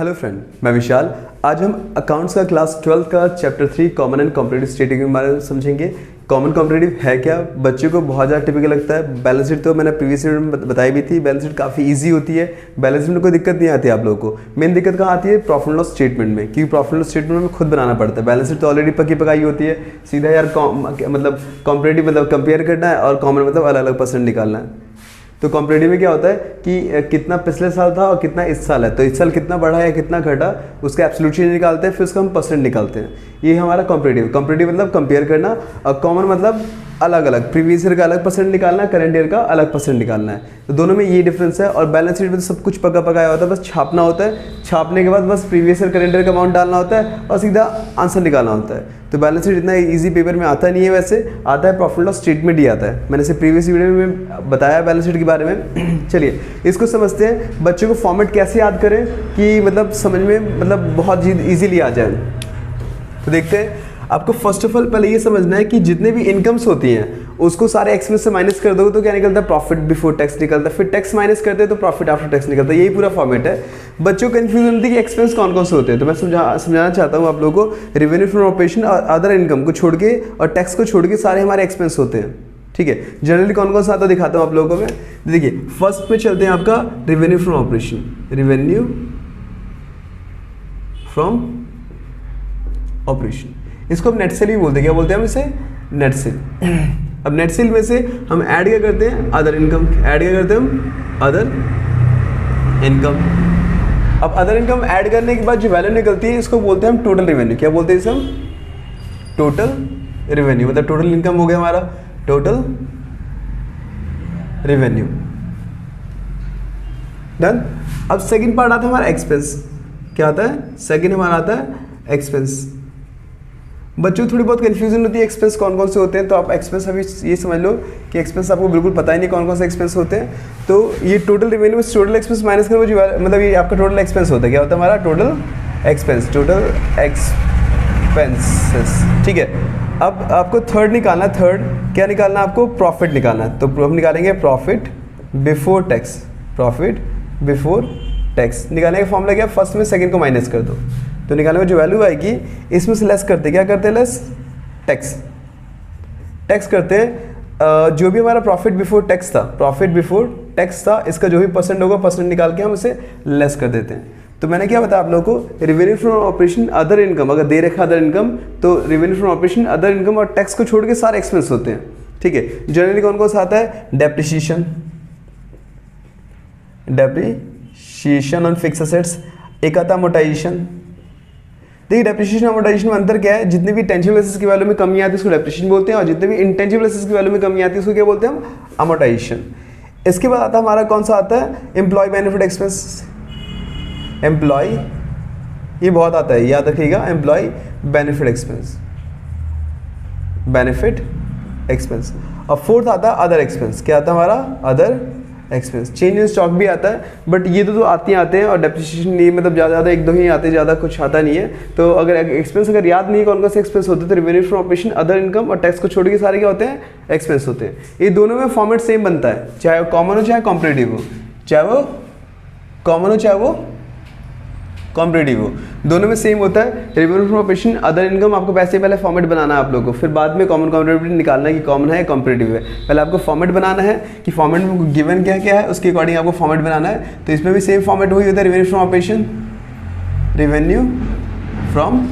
Hello friend, मैं विशाल। आज हम अकाउंट्स का क्लास 12 का chapter 3 common and competitive statement के बारे में समझेंगे। कॉमन कॉम्पिटिटिव है क्या, बच्चों को बहुत ज़्यादा टिपिकल लगता है। बैलेंस शीट तो मैंने प्रीवियस वीडियो में बताई भी थी। बैलेंस शीट काफ़ी इजी होती है, बैलेंस शीट में कोई दिक्कत नहीं आती है आप लोगों को। मेन दिक्कत कहाँ आती है? प्रॉफिट एंड लॉस स्टेटमेंट में, क्योंकि प्रॉफिट एंड लॉस स्टेटमेंट में खुद बनाना पड़ता है। बैलेंस शीट तो ऑलरेडी पकी पकाई होती है, सीधा यार मतलब कॉम्पिटिटिव मतलब कंपेयर करना है और कॉमन मतलब अलग अलग परसेंट निकालना है। तो कॉम्पिटिटिव में क्या होता है कि कितना पिछले साल था और कितना इस साल है, तो इस साल कितना बढ़ा या कितना घटा, उसका एब्सोल्यूट चेंज निकालते हैं, फिर उसका हम परसेंट निकालते हैं। ये हमारा कॉम्पिटिटिव मतलब कंपेयर करना, और कॉमन मतलब अलग अलग, प्रीवियस ईयर का अलग परसेंट निकालना, करंट ईयर का अलग परसेंट निकालना है। तो दोनों में ये डिफरेंस है। और बैलेंस शीट में तो सब कुछ पका पकाया होता है, बस छापना होता है। छापने के बाद बस प्रीवियस ईयर करंट ईयर का अमाउंट डालना होता है और सीधा आंसर निकालना होता है। तो बैलेंस शीट इतना इजी पेपर में आता नहीं है, वैसे आता है प्रॉफिट लॉस स्टेटमेंट ही आता है। मैंने इसे प्रीवियस वीडियो में बताया बैलेंस शीट के बारे में। चलिए इसको समझते हैं। बच्चों को फॉर्मेट कैसे याद करें कि मतलब समझ में मतलब बहुत ईजीली आ जाए। तो देखते हैं। आपको फर्स्ट ऑफ ऑल पहले ये समझना है कि जितने भी इनकम्स होती हैं उसको सारे एक्सपेंस से माइनस कर दोगे तो क्या निकलता है? प्रॉफिट बिफोर टैक्स निकलता है। फिर टैक्स माइनस करते हैं तो प्रॉफिट आफ्टर टैक्स निकलता है। यही पूरा फॉर्मेट है। बच्चों को कन्फ्यूजन होती है कि एक्सपेंस कौन कौन से होते हैं, तो मैं समझाना चाहता हूँ आप लोगों को। रेवेन्यू फ्रॉम ऑपरेशन और अदर इनकम को छोड़ के और टैक्स को छोड़ के सारे हमारे एक्सपेंस होते हैं। ठीक है, जनरली कौन कौन सा आता है दिखाता हूँ आप लोगों को मैं। देखिए फर्स्ट पे चलते हैं आपका revenue from operation. Revenue from operation, इसको हम नेट सेल भी बोलते हैं। क्या बोलते हैं हम इसे? Net cell. अब नेट सेल में से हम ऐड क्या करते हैं? Other income. ऐड क्या करते हैं हम? Other income. अब अदर इनकम ऐड करने के बाद जो वैल्यू निकलती है इसको बोलते हैं हम टोटल रेवेन्यू। क्या बोलते हैं इसे हम? Total revenue. मतलब टोटल इनकम हो गया हमारा टोटल रेवेन्यू। डन। अब सेकंड पार्ट आता है हमारा एक्सपेंस। क्या आता है? सेकंड हमारा आता है एक्सपेंस। बच्चों थोड़ी बहुत कंफ्यूजन होती है एक्सपेंस कौन कौन से होते हैं, तो आप एक्सपेंस अभी ये समझ लो कि एक्सपेंस आपको बिल्कुल पता ही नहीं कौन कौन से एक्सपेंस होते हैं। तो ये टोटल रेवेन्यू में टोटल एक्सपेंस माइनस करो, जो मतलब ये आपका टोटल एक्सपेंस होता है। क्या होता है हमारा? Total expense. Total expenses. ठीक है। अब आपको थर्ड निकालना है। थर्ड क्या निकालना है आपको? प्रॉफिट निकालना है। तो हम निकालेंगे profit before tax. Profit before tax निकालने का फॉर्मूला क्या? फर्स्ट में सेकंड को माइनस कर दो, तो निकालने में जो वैल्यू आएगी इसमें से लेस करते। क्या करते हैं? Less tax. टैक्स करते हैं जो भी हमारा प्रॉफिट बिफोर टैक्स था, प्रॉफिट बिफोर टैक्स था, इसका जो भी परसेंट होगा परसेंट निकाल के हम इसे लेस कर देते हैं। तो मैंने क्या बताया आप लोगों को? Revenue from operation other income, अगर दे रखा अदर इनकम तो revenue from operation other income और टैक्स को छोड़ के सारे एक्सपेंस होते हैं। ठीक है। जनरली कौन कौन सा आता है? Depreciation, depreciation on fix assets. एक आता है अमोर्टाइजेशन। देखिए डेप्रिसिएशन और अमोर्टाइजेशन में अंतर क्या है? जितने भी टेंजिबल एसेट्स की वैल्यू में कमी आती है उसको डेप्रिसिएशन बोलते हैं, और जितने भी इंटेंजिबल एसेट्स की वैल्यू में कमी आती है उसको क्या बोलते हैं हम? अमोर्टाइजेशन। इसके बाद आता है हमारा कौन सा आता है? Employ benefit expense. एम्प्लॉय, ये बहुत आता है, याद रखिएगा। Employee benefit expense, benefit expense. और फोर्थ आता है अदर एक्सपेंस। क्या आता है हमारा? Other expense. Change in stock भी आता है, बट ये तो आते हैं और डेप्रिसिएशन नहीं, मतलब ज़्यादा एक दो ही आते, ज़्यादा कुछ आता नहीं है। तो अगर एक्सपेंस अगर याद नहीं कौन कौन से एक्सपेंस होते हैं तो revenue from operation other income और टैक्स को छोड़ के सारे क्या होते हैं? एक्सपेंस होते हैं। ये दोनों में फॉर्मेट सेम बनता है, चाहे वो कॉमन हो चाहे कॉम्पिटिटिव हो, चाहे वो कॉमन हो चाहे वो कॉम्पिटिटिव हो, दोनों में सेम होता है। Revenue from operation other income आपको वैसे पहले फॉर्मेट बनाना है आप लोगों को, फिर बाद में कॉमन कॉम्पिटिटिव निकालना है कि कॉमन है या कॉम्पिटिटिव है। पहले आपको फॉर्मेट बनाना है कि फॉर्मेट में गिवन क्या क्या है उसके अकॉर्डिंग आपको फॉर्मेट बनाना है। तो इसमें भी सेम फॉर्मेट वही होता है, revenue from operation, revenue from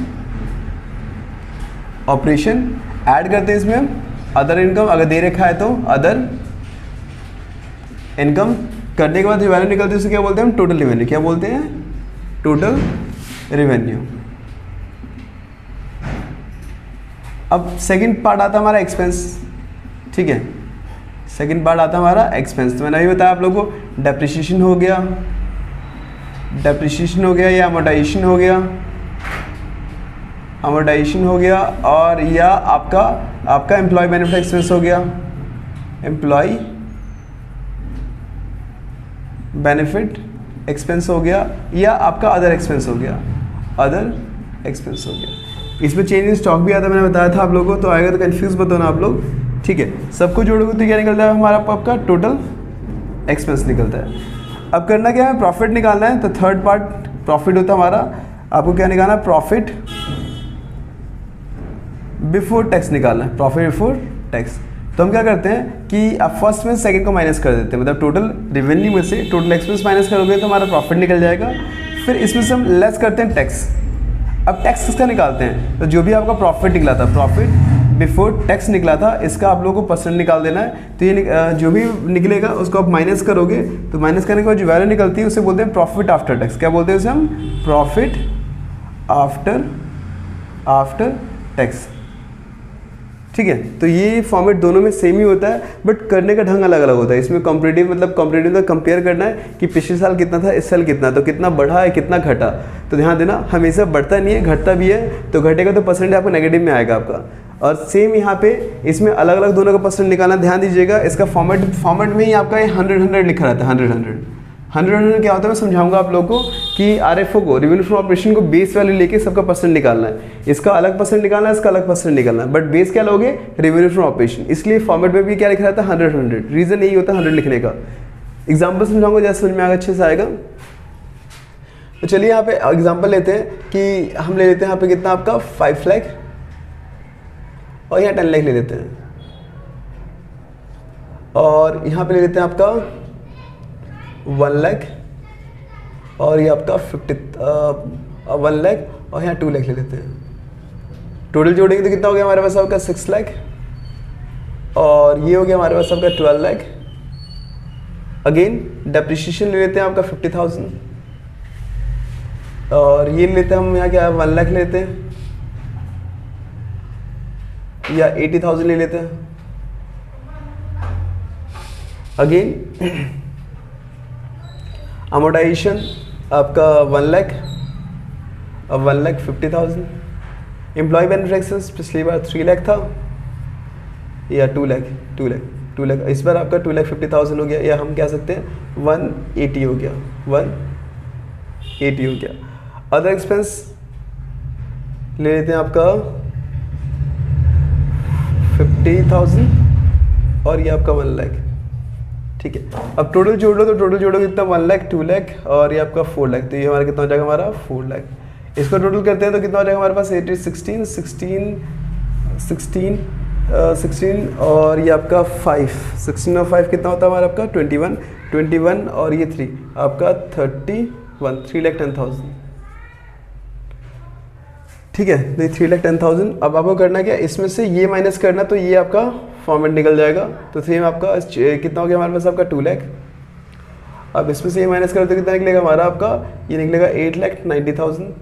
operation. Add करते हैं इसमें हम अदर इनकम, अगर दे रखा है तो अदर इनकम। करने के बाद जो वैल्यू निकलती है उसे क्या बोलते हैं हम? Total revenue. क्या बोलते हैं? Total revenue. अब सेकंड पार्ट आता है हमारा एक्सपेंस। ठीक है, सेकंड पार्ट आता है हमारा एक्सपेंस। तो मैंने अभी बताया आप लोगों को, डेप्रिसिएशन हो गया, डेप्रिसिएशन हो गया, या अमोर्टाइजेशन हो गया, अमोर्टाइजेशन हो गया, और या आपका एम्प्लॉय बेनिफिट एक्सपेंस हो गया, एम्प्लॉय बेनिफिट एक्सपेंस हो गया, या आपका अदर एक्सपेंस हो गया, अदर एक्सपेंस हो गया। इसमें चेंज इन स्टॉक भी आता है, मैंने बताया था आप लोगों को, तो आएगा तो कंफ्यूज मत होना आप लोग। ठीक है, सबको जोड़ोगे तो क्या निकलता है हमारा? आपका टोटल एक्सपेंस निकलता है। अब करना क्या है? प्रॉफिट निकालना है। तो थर्ड पार्ट प्रॉफिट होता है हमारा, आपको क्या निकालना है, प्रॉफिट बिफोर टैक्स निकालना है, प्रॉफिट बिफोर टैक्स। तो हम क्या करते हैं कि आप फर्स्ट में सेकंड को माइनस कर देते हैं, मतलब टोटल रेवेन्यू में से टोटल एक्सपेंस माइनस करोगे तो हमारा प्रॉफिट निकल जाएगा। फिर इसमें से हम लेस करते हैं टैक्स। अब टैक्स किसका निकालते हैं, तो जो भी आपका प्रॉफिट निकला था, प्रॉफिट बिफोर टैक्स निकला था, इसका आप लोगों को परसेंट निकाल देना है। तो ये जो भी निकलेगा उसको आप माइनस करोगे, तो माइनस करने के बाद जो वैल्यू निकलती है उसे बोलते हैं प्रॉफिट आफ्टर टैक्स। क्या बोलते हैं उसे हम, प्रॉफिट आफ्टर टैक्स। ठीक है, तो ये फॉर्मेट दोनों में सेम ही होता है, बट करने का ढंग अलग अलग होता है। इसमें कॉम्पिटिटिव मतलब कॉम्पिटिटिव में कंपेयर करना है कि पिछले साल कितना था, इस साल कितना, तो कितना बढ़ा है कितना घटा। तो ध्यान देना, हमेशा बढ़ता नहीं है, घटता भी है। तो घटेगा तो परसेंट आपको नेगेटिव में आएगा आपका। और सेम यहाँ पे इसमें अलग अलग दोनों का परसेंट निकालना, ध्यान दीजिएगा। इसका फॉर्मेट में ही आपका ये 100 लिखा रहता है। 100 क्या होता है मैं समझाऊंगा आप लोगों को कि आरएफओ को, रेवेन्यू फ्रॉम ऑपरेशन को बेस वैल्यू लेके सबका परसेंट निकालना है। इसका अलग परसेंट निकालना है, इसका अलग परसेंट निकालना है, बट बेस क्या लोगे, रेवेन्यू फ्रॉम ऑपरेशन। इसलिए फॉर्मेट में भी क्या लिखा रहता है, 100। रीजन यही होता है 100 लिखने का। एग्जाम्पल समझाऊंगा, जैसे समझ में आएगा, अच्छे से आएगा। तो चलिए यहाँ पे एग्जाम्पल लेते हैं कि हम ले लेते हैं यहाँ पे कितना आपका 5 लाख और यहाँ 10 लाख ले लेते हैं, और यहाँ पे ले लेते हैं आपका 1 लाख और ये आपका 1 लाख और यहाँ 2 लाख ले लेते हैं। टोटल जोड़ेंगे तो कितना हो गया हमारे पास आपका 6 लाख, और ये हो गया हमारे पास आपका 12 लाख। अगेन डेप्रिसिएशन ले लेते हैं आपका 50,000, और ये लेते हैं हम यहाँ क्या 1 लाख लेते हैं, या 80,000 ले लेते हैं। अगेन अमोर्टाइजेशन आपका 1 लाख और 1,50,000। एम्प्लॉय बेनिफिट एक्सेस पिछली बार 3 लाख था, या 2 लाख। इस बार आपका 2,50,000 हो गया, या हम कह सकते हैं 180 हो गया, 180 हो गया। अदर एक्सपेंस ले लेते हैं आपका 50,000 और ये आपका 1 लाख। ठीक है, अब टोटल जोड़ लो, तो टोटल जोड़ोगे कितना 1 लाख, 2 लाख और ये आपका 4 लाख। तो ये हमारा कितना हो जाएगा, हमारा 4 लाख। इसको टोटल करते हैं तो कितना हो जाएगा हमारे पास 16 और ये आपका 5, 16 और 5 कितना होता है हमारा आपका 21 और ये 3 आपका 31, 3,10,000। ठीक है, तो ये 3,10,000। अब आपको करना क्या, इसमें से ये माइनस करना, तो ये आपका फॉर्मेट निकल जाएगा। तो सेम आपका कितना हो गया हमारे पास आपका 2 लाख। अब इसमें से ये माइनस करो तो कितना निकलेगा हमारा आपका, ये निकलेगा 8,90,000।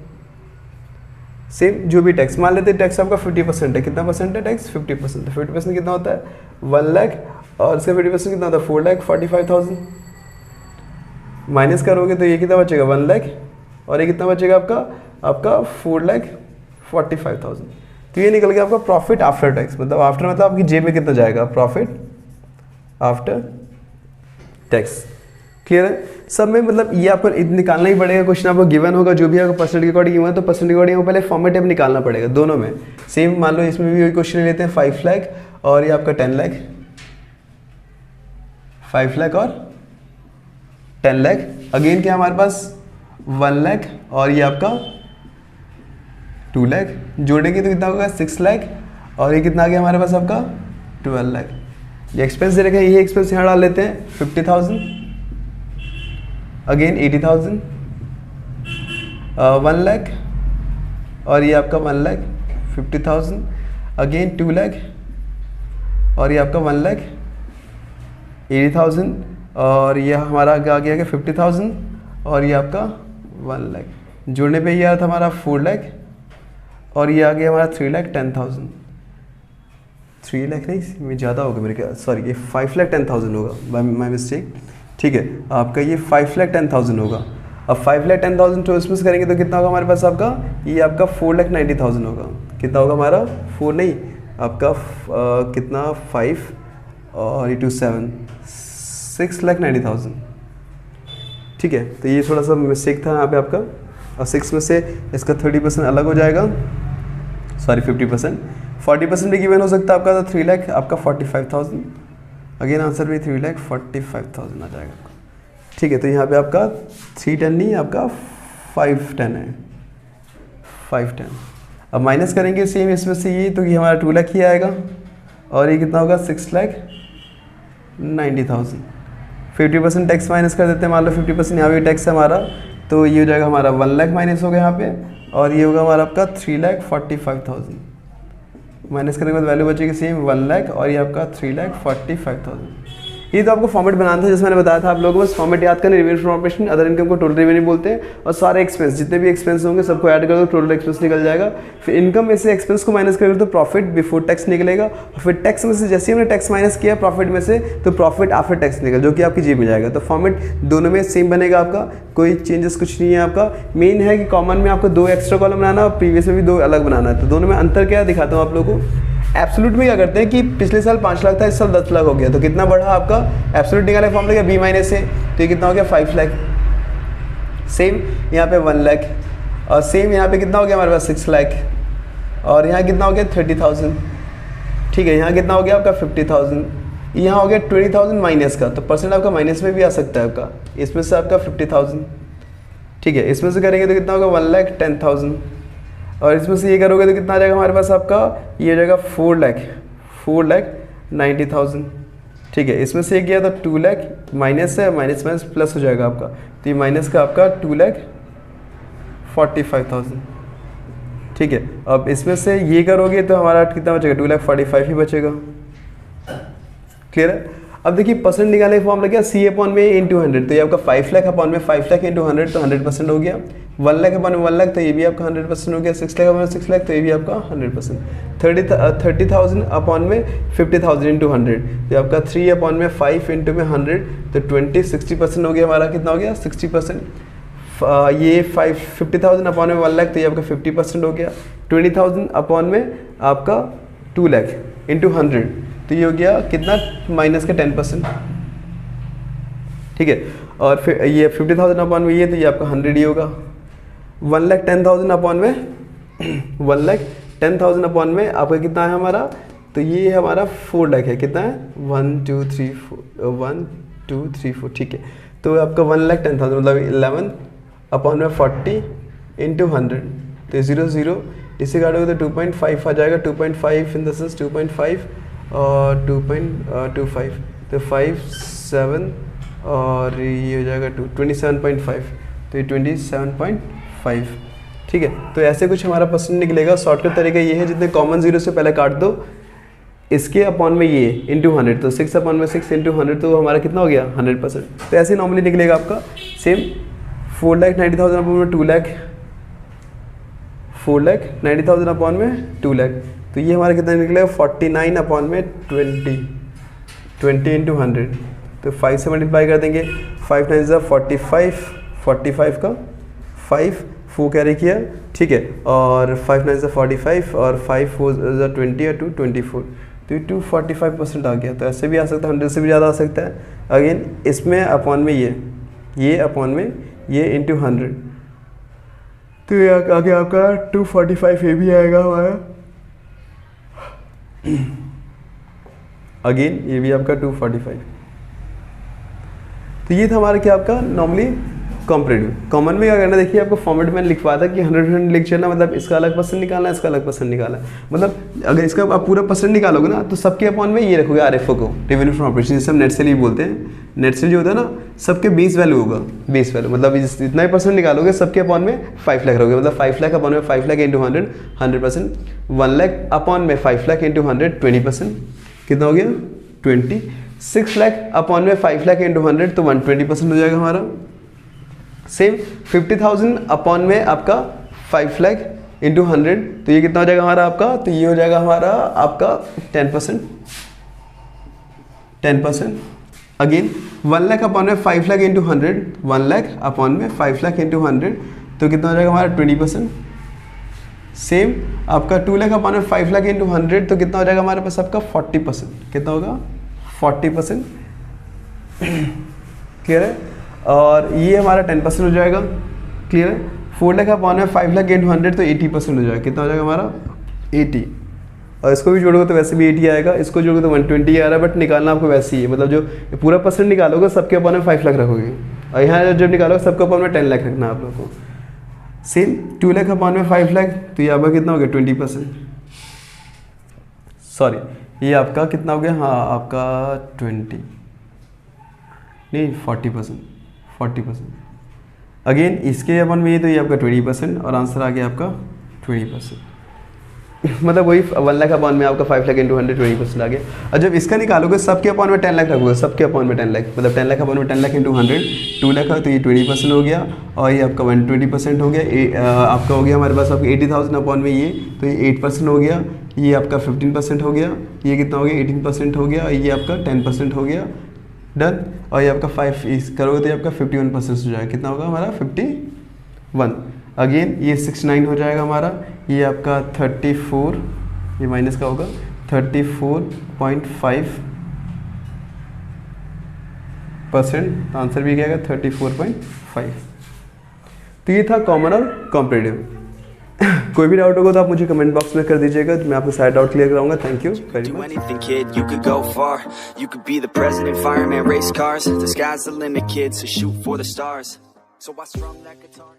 सेम जो भी टैक्स मान लेते हैं, टैक्स आपका 50% है। कितना परसेंट है टैक्स, 50%। तो 50% कितना होता है 1 लाख, और इसका 50% कितना होता है 4,45,000। माइनस करोगे तो ये कितना बचेगा 1 लाख, और ये कितना बचेगा आपका 4,45,000। तो ये निकल गया आपका प्रॉफिट आफ्टर टैक्स। मतलब आफ्टर मतलब आपकी जेब में कितना जाएगा, प्रॉफिट आफ्टर टैक्स। क्लियर है सब में, मतलब ये आपको निकालना ही पड़ेगा। क्वेश्चन आपको गिवन होगा, जो भी आपको परसेंट के अकॉर्डिंग हुआ, तो परसेंट के अकॉर्डिंग पहले फॉर्मेट में निकालना पड़ेगा दोनों में। सेम मान लो इसमें भी वही क्वेश्चन लेते हैं 5 लाख और ये आपका 10 लाख, 5 लाख और 10 लाख। अगेन क्या हमारे पास 1 लाख और ये आपका 2 लाख। जोड़ेंगे तो कितना होगा 6 लाख, और ये कितना आ गया हमारे पास आपका 12 लाख। ये एक्सपेंस दे रखा है, ये एक्सपेंस यहाँ डाल लेते हैं 50,000, अगेन 80,000, 1 लाख और ये आपका 1,50,000, अगेन 2 लाख और ये आपका 1,80,000, और ये हमारा आ गया 50,000 और ये आपका 1 लाख। जोड़ने पे ये आया था हमारा 4 लाख और ये आ गया हमारा 3,10,000। 3 लाख नहीं, ज़्यादा होगा मेरे ख्याल, सॉरी ये 5,10,000 होगा, माई मिस्टेक। ठीक है, आपका ये 5,10,000 होगा। अब 5,10,000 तो इसमें से करेंगे तो कितना होगा हमारे पास आपका, ये आपका 4,90,000 होगा। कितना होगा हमारा 4 नहीं आपका कितना 5 और ये 2 7, 6,90,000। ठीक है, तो ये थोड़ा सा मिस्टेक था यहाँ पे आपका, और 6 में से इसका 30% अलग हो जाएगा, सॉरी 50%। 40% भी गिवन हो सकता है आपका, तो 3 लाख आपका 45,000। अगेन आंसर भी 3,45,000 आ जाएगा। ठीक है, तो यहाँ पे आपका 310 नहीं आपका 510 है, 510। अब माइनस करेंगे सेम इसमें से ये, तो ये हमारा 2 लाख ही आएगा और ये कितना होगा 6,90,000। 50% टैक्स माइनस कर देते हैं, मान लो 50% यहाँ भी टैक्स है हमारा, तो ये हो जाएगा हमारा 1 लाख माइनस हो गया यहाँ पे, और ये होगा हमारा आपका 3,45,000। माइनस करने के बाद वैल्यू बचेगी सेम 1 लाख और ये आपका 3,45,000। ये तो आपको फॉर्मेट बनाना था, जैसे मैंने बताया था आप लोगों को, बस फॉर्मेट याद करना। Revenue from operation, other income को टोटल रेवेन्यू बोलते हैं, और सारे एक्सपेंस जितने भी एक्सपेंस होंगे सबको ऐड कर दो, टोटल एक्सपेंस निकल जाएगा। फिर इनकम में से एक्सपेंस को माइनस करेंगे तो प्रॉफिट बिफोर टैक्स निकलेगा, और फिर टैक्स में से जैसे ही हमने टैक्स माइनस किया प्रॉफिट में से, तो प्रॉफिट आफ्टर टैक्स निकल, जो कि आपकी जेब में जाएगा। तो फॉर्मेट दोनों में सेम बनेगा आपका, कोई चेंजेस कुछ नहीं है आपका। मेन है कि कॉमन में आपको 2 एक्स्ट्रा कॉलम बनाना और प्रीवियस में भी 2 अलग बनाना है। तो दोनों में अंतर क्या है दिखाता हूँ आप लोगों को। एब्सोल्यूट में क्या करते हैं कि पिछले साल 5 लाख था, इस साल 10 लाख हो गया, तो कितना बढ़ा आपका एब्सोल्यूट निकाले फॉर्म लगे बी माइनस है, तो ये कितना हो गया 5 लाख। सेम यहाँ पे 1 लाख, और सेम यहाँ पे कितना हो गया हमारे पास 6 लाख, और यहाँ कितना हो गया 30,000। ठीक है, यहाँ कितना हो गया आपका 50,000, यहाँ हो गया 20,000 माइनस का, तो परसेंट आपका माइनस में भी आ सकता है आपका, इसमें से आपका 50,000। ठीक है, इसमें से करेंगे तो कितना होगा 1,10,000, और इसमें से ये करोगे तो कितना आ जाएगा हमारे पास आपका, ये हो जाएगा 4,90,000। ठीक है, इसमें से ये किया तो 2 लाख माइनस है, माइनस माइनस प्लस हो जाएगा आपका, तो ये माइनस का आपका 2,45,000। ठीक है, अब इसमें से ये करोगे तो हमारा कितना बचेगा 2,45,000 ही बचेगा। क्लियर है। अब देखिए परसेंट निकालने का फॉर्म लग गया C अपॉन में इंटू 100, तो ये आपका 5 लाख अपॉन में 5 लाख इंटू 100, तो 100% हो गया। 1 लाख अपॉन में 1 लाख, तो ये भी आपका 100% हो गया। 6 लाख अपॉन में 6 लाख, तो ये भी आपका 100%। 30,000 अपॉन में 50,000 इंटू 100, तो आपका 3 अपॉन में 5 इंटू में 100, तो 60% हो गया हमारा। कितना हो गया 60%। ये 50,000 अपॉन में 1 लाख, तो ये आपका 50% हो गया। 20,000 अपॉन में आपका 2 लाख इंटू 100, तो ये हो गया कितना माइनस का 10%। ठीक है, और फिर ये 50,000 अपॉन में ये, तो ये आपका 100 ही होगा। 1,10,000 अपॉन में 1,10,000 अपॉन में आपका कितना है हमारा, तो ये हमारा 4 लाख है। कितना है 1 2 3 4 1 2 3 4। ठीक है, तो आपका 1,10,000 मतलब 11 अपॉन में 40 इंटू 100, तो 0 0 इसे काटोगे तो 2.5 आ जाएगा। 2.5 इन द सेंस 2.5 और 2.25, तो 5 7 और ये हो जाएगा 27.5, तो ये 27.5। ठीक है, तो ऐसे कुछ हमारा परसेंट निकलेगा। शॉर्टकट तरीका ये है, जितने कॉमन जीरो से पहले काट दो, इसके अपॉन में ये इंटू 100, तो 6 अपॉन में 6 इंटू 100, तो हमारा कितना हो गया 100%। तो ऐसे नॉर्मली निकलेगा आपका। सेम 4,90,000 अपॉन में 2 लाख, 4,90,000 अपॉन में 2 लाख, तो ये हमारा कितना निकलेगा 49 अपॉन में 20 इंटू 100, तो 5 से मल्टीप्लाई कर देंगे। 5 9 45 का 5 4 कैरी किया। ठीक है, और 5 9 45 और 5 4 20 और 2 24, तो ये 245% आ गया। तो ऐसे भी आ सकता है, 100 से भी ज़्यादा आ सकता है। अगेन इसमें अपॉन में ये अपॉन में ये इंटू 100, तो ये आगे आपका 245 ये भी आएगा हमारा। अगेन ये भी आपका 245। तो ये था हमारा क्या आपका नॉर्मली कॉम्परेटिव। कॉमन में क्या करना, देखिए आपको फॉर्मेट में लिखवा था कि 100% लिख चलना, मतलब इसका अलग परसेंट निकालना, इसका अलग परसेंट निकालना। मतलब अगर इसका आप पूरा परसेंट निकालोगे ना, तो सबके अपॉन में ये रखोगे RFO को, रेवेन्यू फ्रॉम ऑपरेशन, जिसे हम नेट सेल ही बोलते हैं। नेट सेल जो होता है ना, सबके बेस वैल्यू होगा, बेस वैल्यू मतलब जितना ही परसेंट निकालोगे सबके अपॉन में 5 लाख रहोगे। मतलब 5 लाख अपॉन में 5 लाख इंटू 100 100%। 1 लाख अपॉन में 5 लाख इंटू 100 20%, कितना हो गया 20। 6 लाख अपॉन में 5 लाख इंटू 100, तो 120% हो जाएगा हमारा। सेम 50,000 अपॉन में आपका 5 लाख इंटू 100, तो ये कितना हो जाएगा हमारा आपका, तो ये हो जाएगा हमारा आपका 10%। अगेन 1 लाख अपॉन में 5 लाख इंटू 100, 1 लाख अपॉन में 5 लाख इंटू 100, तो कितना हो जाएगा हमारा 20%। सेम आपका 2 लाख अपॉन में 5 लाख इंटू 100, तो कितना हो जाएगा हमारे पास आपका 40%। कितना होगा 40%। क्लियर है। और ये हमारा 10% हो जाएगा। क्लियर है। 4 लाख अपॉन में 5 लाख इंटू 100, तो 80% हो जाएगा। कितना हो जाएगा हमारा 80। और इसको भी जोड़ोगे तो वैसे भी 80 आएगा, इसको जोड़ोगे तो 120 आ रहा है, बट निकालना आपको वैसे ही है। मतलब जो पूरा परसेंट निकालोगे सबके अपॉन में 5 लाख रखोगे, और यहाँ जब निकालोगे सबके अपॉन में 10 लाख रखना आप लोग को। सेम 2 लाख अपॉन में 5 लाख, तो ये आपका कितना हो गया 20%, सॉरी ये आपका कितना हो गया, हाँ आपका 40%, अगेन इसके अपन में ये, तो ये आपका 20% और आंसर आ गया आपका 20%। मतलब वही 1 लाख अपॉन में आपका 5 लाख इंटू 100 20% आ गया। और जब इसका निकालोगे सबके अपॉन में 10 लाख रखोगे, सबके अपॉन में 10 लाख, मतलब 10 लाख अपॉन में 10 लाख इंटू 100 2 लाख है, तो ये 20% हो गया और ये आपका 120% हो गया। आपका हो गया हमारे पास आपका 80,000 अपॉन में ये, तो ये 8% हो गया, ये आपका 15% हो गया, ये कितना हो गया 18% हो गया, ये आपका 10% हो गया, डन। और ये आपका 5 इस करोगे तो ये आपका 51% हो जाएगा, कितना होगा हमारा 51। अगेन ये 69 हो जाएगा हमारा, ये आपका 34, ये माइनस का होगा 34.5%, आंसर भी क्या आएगा 34.5। तो ये था कॉमन और कॉम्पिटिटिव। कोई भी डाउट होगा तो आप मुझे कमेंट बॉक्स में कर दीजिएगा, तो मैं आपके सारे डाउट क्लियर कराऊंगा। Thank you very much. You could go far, you could be the president, fireman, race cars. The sky's the limit, kid, so shoot for the stars. So I strum that guitar.